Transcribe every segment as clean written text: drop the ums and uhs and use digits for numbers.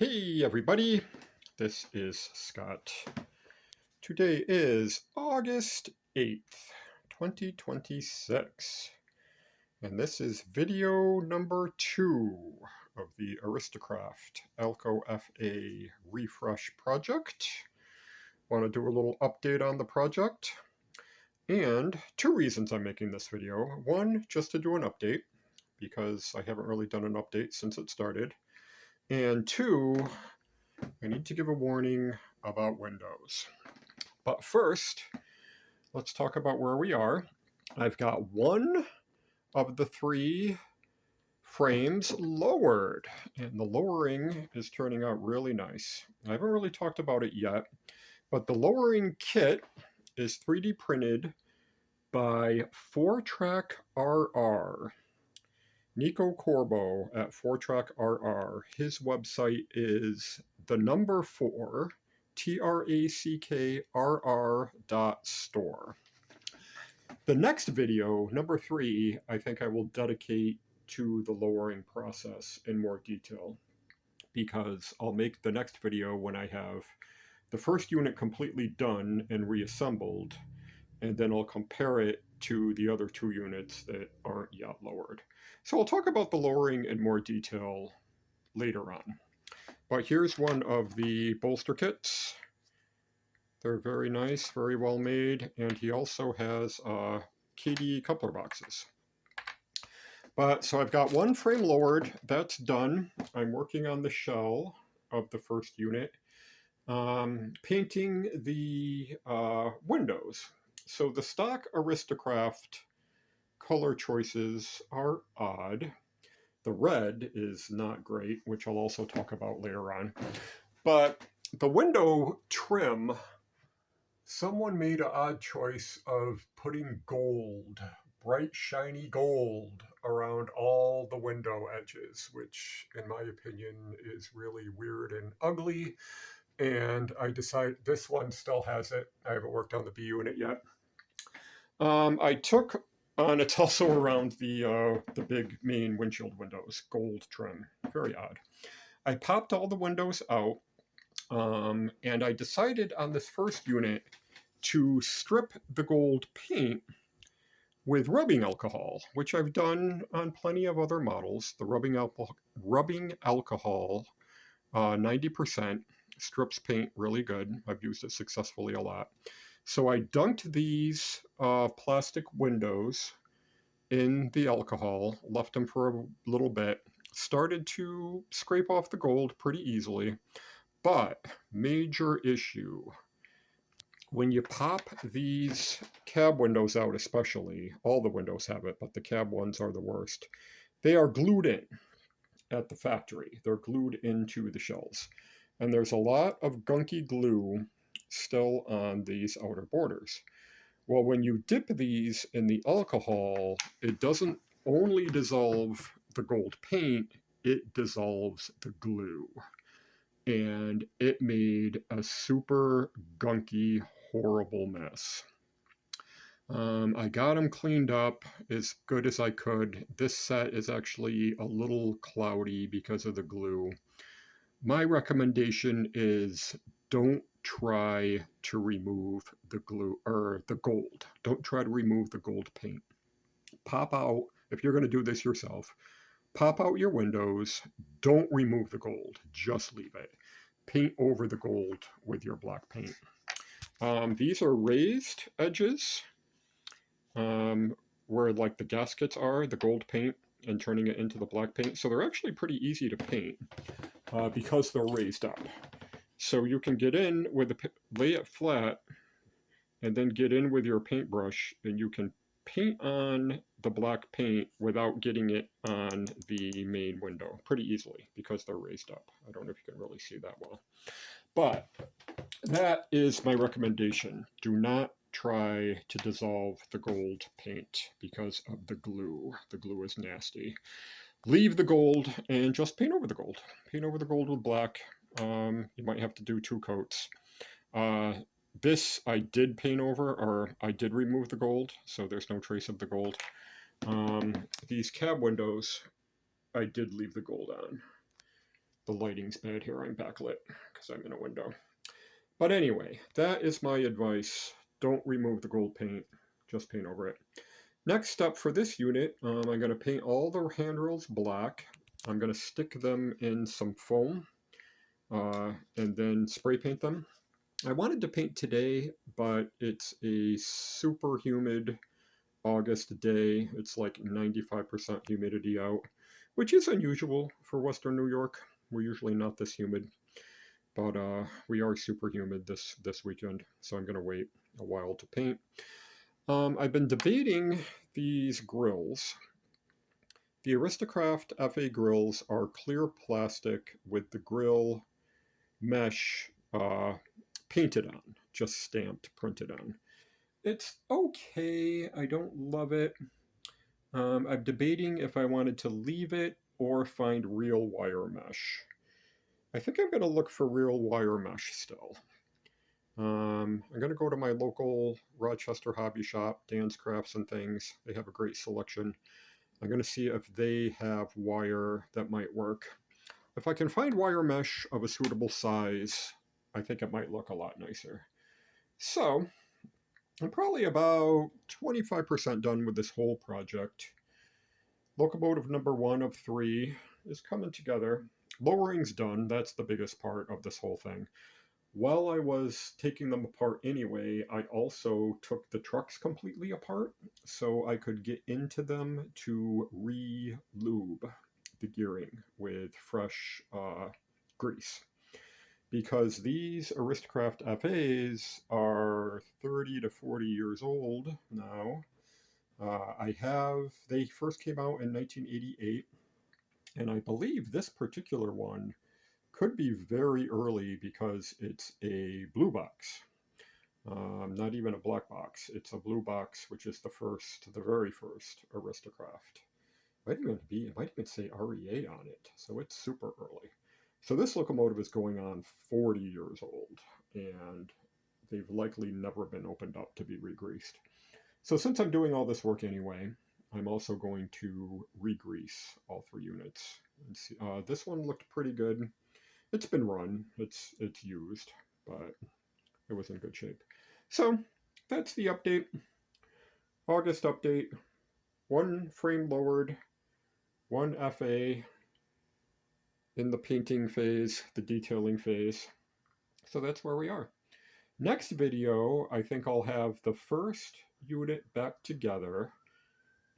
Hey everybody, this is Scott. Today is August 8th, 2026, and this is video number 2 of the Aristo-Craft Alco FA refresh project. Want to do a little update on the project, and 2 reasons I'm making this video. One, just to do an update, because I haven't really done an update since it started, and 2, I need to give a warning about Windows. But first, let's talk about where we are. I've got one of the 3 frames lowered, and the lowering is turning out really nice. I haven't really talked about it yet, but the lowering kit is 3D printed by 4-Track RR. Nico Corbo at 4-Track RR. His website is the number 4, TRACKRR.store. The next video, number 3, I think I will dedicate to the lowering process in more detail, because I'll make the next video when I have the first unit completely done and reassembled, and then I'll compare it to the other 2 units that aren't yet lowered. So I'll talk about the lowering in more detail later on. But here's one of the bolster kits. They're very nice, very well made, and he also has KD coupler boxes. So I've got one frame lowered, that's done. I'm working on the shell of the first unit, painting the windows. So the stock Aristo-Craft color choices are odd. The red is not great, which I'll also talk about later on. But the window trim, someone made an odd choice of putting gold, bright shiny gold, around all the window edges, which in my opinion is really weird and ugly. And I decided this one still has it. I haven't worked on the B unit yet. I took on, it's also around the big main windshield windows, gold trim, very odd. I popped all the windows out, and I decided on this first unit to strip the gold paint with rubbing alcohol, which I've done on plenty of other models. The rubbing alcohol, 90%, strips paint really good. I've used it successfully a lot. So I dunked these plastic windows in the alcohol, left them for a little bit, started to scrape off the gold pretty easily, but major issue. When you pop these cab windows out especially, all the windows have it, but the cab ones are the worst, they are glued in at the factory. They're glued into the shells. And there's a lot of gunky glue still on these outer borders. Well, when you dip these in the alcohol, it doesn't only dissolve the gold paint, it dissolves the glue. And it made a super gunky, horrible mess. I got them cleaned up as good as I could. This set is actually a little cloudy because of the glue. My recommendation is don't try to remove the glue or the gold. Don't try to remove the gold paint. Pop out, if you're going to do this yourself, pop out your windows. Don't remove the gold. Just leave it. Paint over the gold with your black paint. These are raised edges where like the gaskets are, the gold paint, and turning it into the black paint. So they're actually pretty easy to paint because they're raised up. So you can get in with lay it flat and then get in with your paintbrush, and you can paint on the black paint without getting it on the main window pretty easily because they're raised up. I don't know if you can really see that well. But that is my recommendation. Do not try to dissolve the gold paint because of the glue. The glue is nasty. Leave the gold and just paint over the gold. Paint over the gold with black. You might have to do 2 coats. This I did paint over, or I did remove the gold, so there's no trace of the gold. These cab windows, I did leave the gold on. The lighting's bad here. I'm backlit because I'm in a window. But anyway, that is my advice. Don't remove the gold paint. Just paint over it. Next up for this unit, I'm going to paint all the handrails black. I'm going to stick them in some foam and then spray paint them. I wanted to paint today, but it's a super humid August day. It's like 95% humidity out, which is unusual for Western New York. We're usually not this humid, but we are super humid this weekend, so I'm going to wait a while to paint. I've been debating these grills. The Aristo-Craft FA grills are clear plastic with the grill mesh painted on, just stamped, printed on. It's okay. I don't love it. I'm debating if I wanted to leave it or find real wire mesh. I think I'm going to look for real wire mesh still. I'm going to go to my local Rochester hobby shop, Dan's Crafts and Things. They have a great selection. I'm going to see if they have wire that might work. If I can find wire mesh of a suitable size, I think it might look a lot nicer. So, I'm probably about 25% done with this whole project. Locomotive number 1 of 3 is coming together. Lowering's done. That's the biggest part of this whole thing. While I was taking them apart anyway, I also took the trucks completely apart so I could get into them to re-lube the gearing with fresh grease. Because these Aristo-Craft FAs are 30 to 40 years old now. They first came out in 1988, and I believe this particular one could be very early because it's a blue box. Not even a black box. It's a blue box, which is the very first Aristo-Craft. It might even say REA on it, so it's super early. So this locomotive is going on 40 years old, and they've likely never been opened up to be re-greased. So since I'm doing all this work anyway, I'm also going to re-grease all 3 units. And see, this one looked pretty good. It's been run, it's used, but it was in good shape. So that's the update. August update. 1 frame lowered, 1 FA in the painting phase, the detailing phase. So that's where we are. Next video, I think I'll have the first unit back together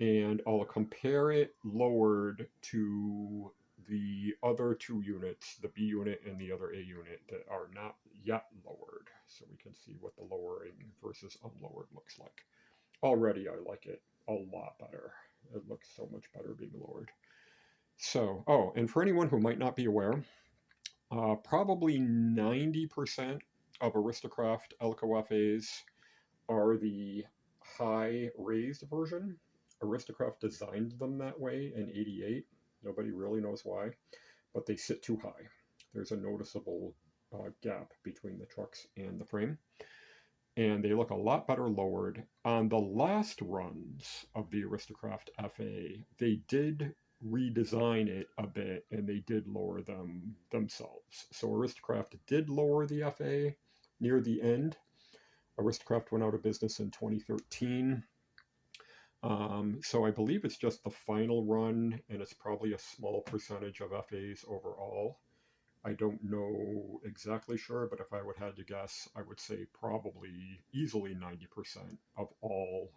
and I'll compare it lowered to the other 2 units, the B unit and the other A unit, that are not yet lowered. So we can see what the lowering versus unlowered looks like. Already I like it a lot better. It looks so much better being lowered. So, and for anyone who might not be aware, probably 90% of Aristo-Craft Alco FAs are the high raised version. Aristo-Craft designed them that way in '88. Nobody really knows why, but they sit too high. There's a noticeable gap between the trucks and the frame, and they look a lot better lowered. On the last runs of the Aristo-Craft FA, they did redesign it a bit and they did lower them themselves. So Aristo-Craft did lower the FA near the end. Aristo-Craft went out of business in 2013. So I believe it's just the final run, and it's probably a small percentage of FAs overall. I don't know exactly sure, but if I would have to guess, I would say probably easily 90% of all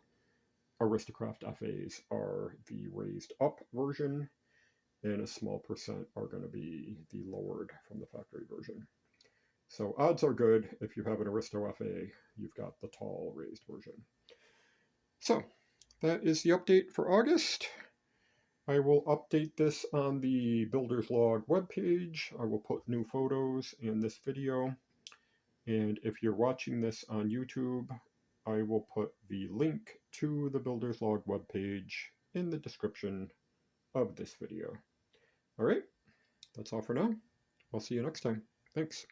Aristo-Craft FAs are the raised up version, and a small percent are going to be the lowered from the factory version. So odds are good. If you have an Aristo FA, you've got the tall raised version. So that is the update for August. I will update this on the Builder's Log webpage. I will put new photos in this video. And if you're watching this on YouTube, I will put the link to the Builder's Log webpage in the description of this video. All right, that's all for now. I'll see you next time. Thanks.